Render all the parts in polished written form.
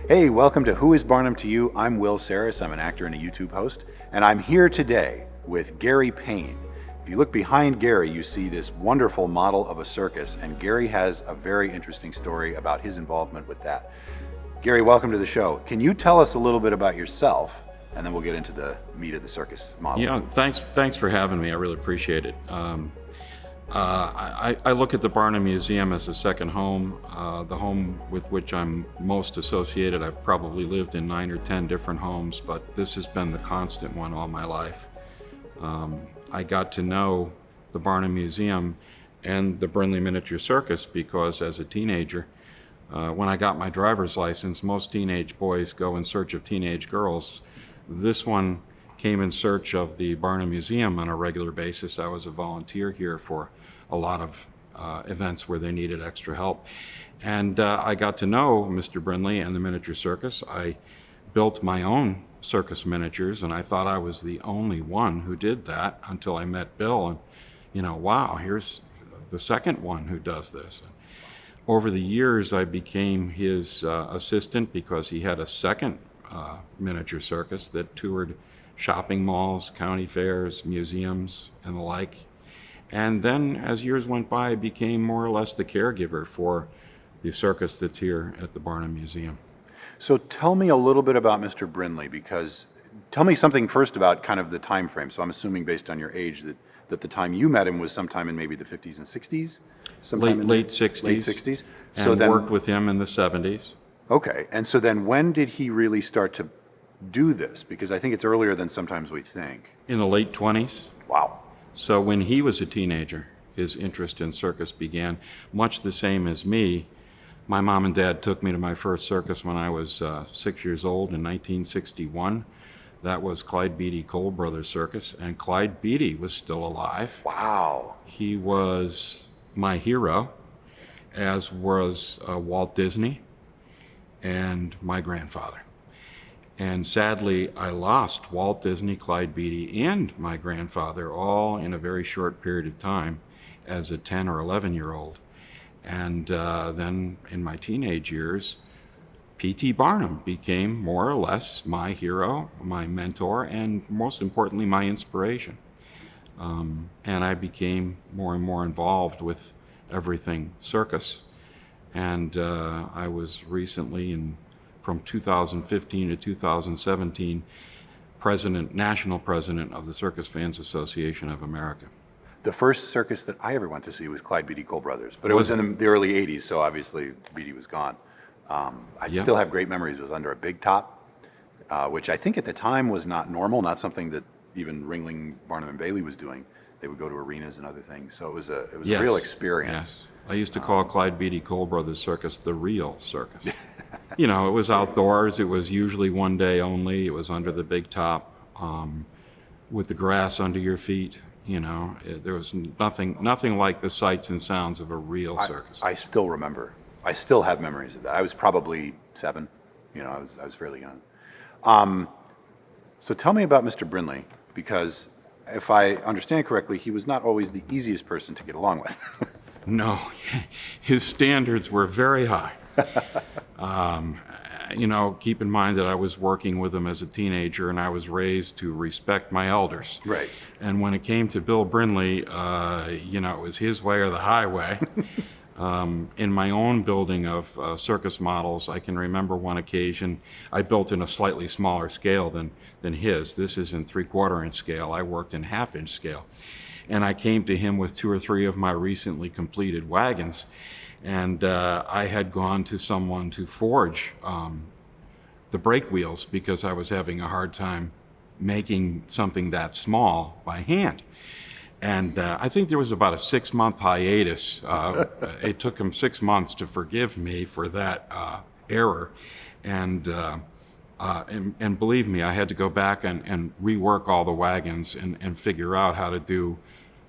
Hey, welcome to Who is Barnum to You? I'm Will Saris. I'm an actor and a YouTube host, and I'm here today with Gary Payne. If you look behind Gary, you see this wonderful model of a circus, and Gary has a very interesting story about his involvement with that. Gary, welcome to the show. Can you tell us a little bit about yourself, and then we'll get into the meat of the circus model? Yeah, thanks for having me. I really appreciate it. I look at the Barnum Museum as a second home, the home with which I'm most associated. I've probably lived in 9 or 10 different homes, but this has been the constant one all my life. I got to know the Barnum Museum and the Brinley Miniature Circus because as a teenager, when I got my driver's license, most teenage boys go in search of teenage girls. This one came in search of the Barnum Museum on a regular basis. I was a volunteer here for a lot of events where they needed extra help. And I got to know Mr. Brinley and the miniature circus. I built my own circus miniatures, and I thought I was the only one who did that until I met Bill. And, wow, here's the second one who does this. Over the years, I became his assistant because he had a second miniature circus that toured shopping malls, county fairs, museums, and the like. And then as years went by, I became more or less the caregiver for the circus that's here at the Barnum Museum. So tell me a little bit about Mr. Brinley, because tell me something first about kind of the time frame. So I'm assuming based on your age that the time you met him was sometime in maybe the 50s and 60s? Late 60s. Late 60s. So then worked with him in the 70s. Okay, and so then when did he really start to do this? Because I think it's earlier than sometimes we think. In the late 20s. Wow. So when he was a teenager, his interest in circus began, much the same as me. My mom and dad took me to my first circus when I was 6 years old in 1961. That was Clyde Beatty-Cole Brothers Circus, and Clyde Beatty was still alive. Wow. He was my hero, as was Walt Disney and my grandfather. And sadly, I lost Walt Disney, Clyde Beatty, and my grandfather all in a very short period of time as a 10 or 11-year-old. And then in my teenage years, P.T. Barnum became more or less my hero, my mentor, and most importantly, my inspiration. And I became more and more involved with everything circus. And I was recently, from 2015 to 2017, national president of the Circus Fans Association of America. The first circus that I ever went to see was Clyde Beatty-Cole Brothers, but it was in the early 80s, so obviously Beatty was gone. I still have great memories. It was under a big top, which I think at the time was not normal, not something that even Ringling, Barnum, and Bailey was doing. They would go to arenas and other things, so it was a real experience. Yes. I used to call Clyde Beatty-Cole Brothers Circus the real circus. It was outdoors. It was usually one day only. It was under the big top, with the grass under your feet. There was nothing like the sights and sounds of a real circus. I still remember. I still have memories of that. I was probably 7. I was fairly young. So tell me about Mr. Brinley, because if I understand correctly, he was not always the easiest person to get along with. No, his standards were very high. Keep in mind that I was working with him as a teenager, and I was raised to respect my elders. Right. And when it came to Bill Brinley, it was his way or the highway. In my own building of circus models, I can remember one occasion I built in a slightly smaller scale than his. This is in 3/4 inch scale. I worked in 1/2 inch scale. And I came to him with 2 or 3 of my recently completed wagons. And I had gone to someone to forge the brake wheels because I was having a hard time making something that small by hand. And I think there was about a 6-month hiatus. It took him 6 months to forgive me for that error. And believe me, I had to go back and rework all the wagons and figure out how to do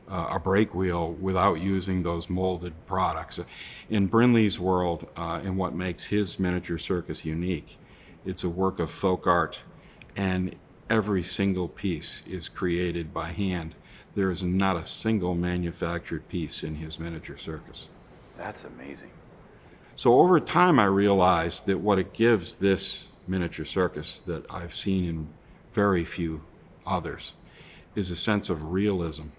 a brake wheel without using those molded products. In Brinley's world, and what makes his miniature circus unique, it's a work of folk art, and every single piece is created by hand. There is not a single manufactured piece in his miniature circus. That's amazing. So over time, I realized that what it gives this miniature circus that I've seen in very few others is a sense of realism.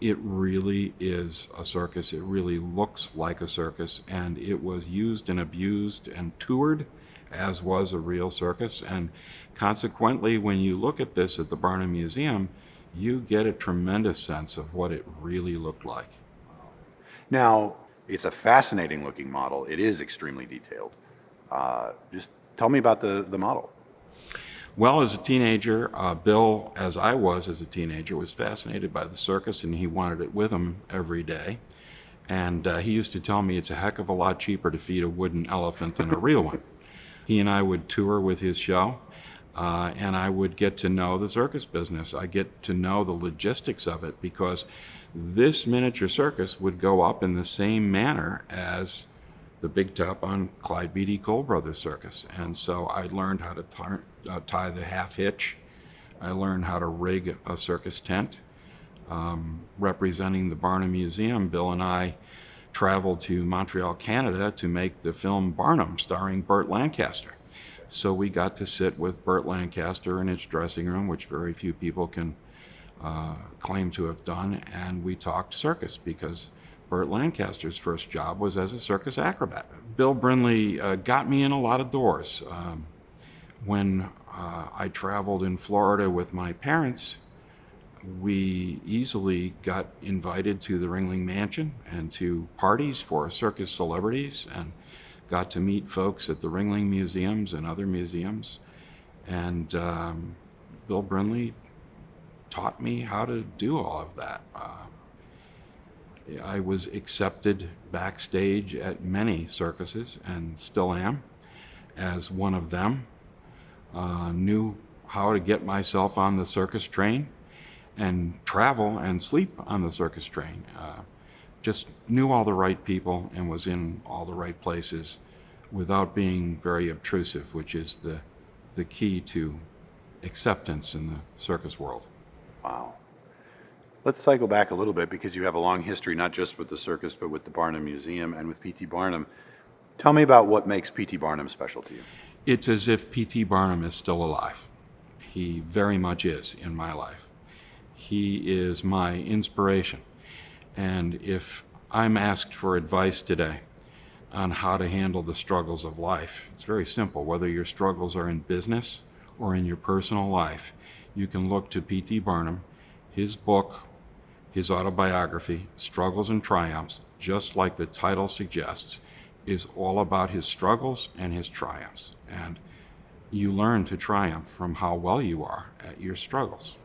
It really is a circus. It really looks like a circus, and it was used and abused and toured as was a real circus. And consequently, when you look at this at the Barnum Museum, you get a tremendous sense of what it really looked like. Now, it's a fascinating looking model. It is extremely detailed. Just tell me about the model. Well, as a teenager, Bill, as I was as a teenager, was fascinated by the circus, and he wanted it with him every day. And he used to tell me it's a heck of a lot cheaper to feed a wooden elephant than a real one. He and I would tour with his show, and I would get to know the circus business. I get to know the logistics of it, because this miniature circus would go up in the same manner as the big top on Clyde Beatty-Cole Brothers Circus. And so I learned how to tie the half hitch. I learned how to rig a circus tent. Representing the Barnum Museum, Bill and I traveled to Montreal, Canada to make the film Barnum, starring Burt Lancaster. So we got to sit with Burt Lancaster in his dressing room, which very few people can claim to have done, and we talked circus, because Burt Lancaster's first job was as a circus acrobat. Bill Brinley got me in a lot of doors. When I traveled in Florida with my parents, we easily got invited to the Ringling Mansion and to parties for circus celebrities, and got to meet folks at the Ringling Museums and other museums. And Bill Brinley taught me how to do all of that. I was accepted backstage at many circuses, and still am, as one of them. Knew how to get myself on the circus train and travel and sleep on the circus train. Just knew all the right people and was in all the right places without being very obtrusive, which is the key to acceptance in the circus world. Wow. Let's cycle back a little bit, because you have a long history, not just with the circus, but with the Barnum Museum and with P.T. Barnum. Tell me about what makes P.T. Barnum special to you. It's as if P.T. Barnum is still alive. He very much is in my life. He is my inspiration. And if I'm asked for advice today on how to handle the struggles of life, it's very simple. Whether your struggles are in business or in your personal life, you can look to P.T. Barnum. His book, his autobiography, Struggles and Triumphs, just like the title suggests, is all about his struggles and his triumphs. And you learn to triumph from how well you are at your struggles.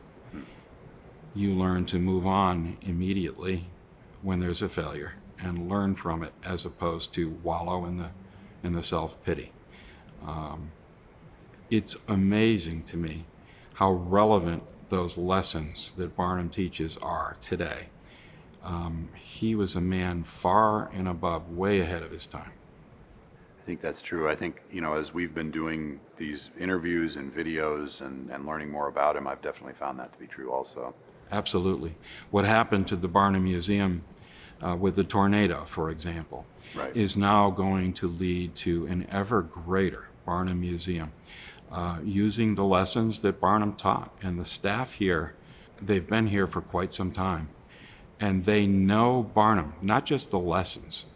You learn to move on immediately when there's a failure and learn from it, as opposed to wallow in the self-pity. It's amazing to me how relevant those lessons that Barnum teaches are today. He was a man far and above, way ahead of his time. I think that's true. I think, as we've been doing these interviews and videos and learning more about him, I've definitely found that to be true also. Absolutely. What happened to the Barnum Museum with the tornado, for example, Right. is now going to lead to an ever greater Barnum Museum, using the lessons that Barnum taught. And the staff here, they've been here for quite some time, and they know Barnum, not just the lessons.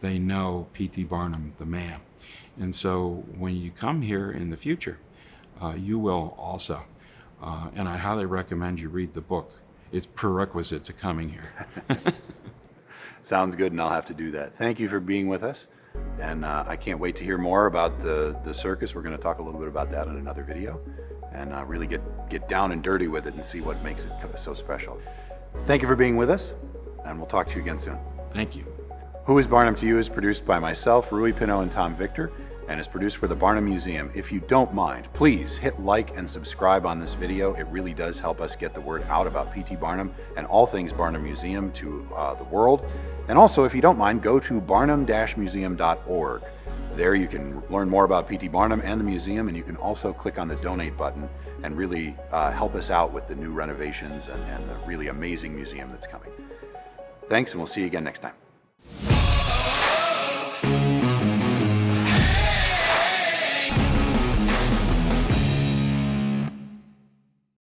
They know P.T. Barnum, the man. And so when you come here in the future, you will also. And I highly recommend you read the book. It's prerequisite to coming here. Sounds good, and I'll have to do that. Thank you for being with us. And I can't wait to hear more about the circus. We're going to talk a little bit about that in another video, and really get down and dirty with it and see what makes it so special. Thank you for being with us, and we'll talk to you again soon. Thank you. Who is Barnum to You is produced by myself, Rui Pinot, and Tom Victor, and is produced for the Barnum Museum. If you don't mind, please hit like and subscribe on this video. It really does help us get the word out about P.T. Barnum and all things Barnum Museum to the world. And also, if you don't mind, go to barnum-museum.org. There you can learn more about P.T. Barnum and the museum, and you can also click on the donate button and really help us out with the new renovations and the really amazing museum that's coming. Thanks, and we'll see you again next time.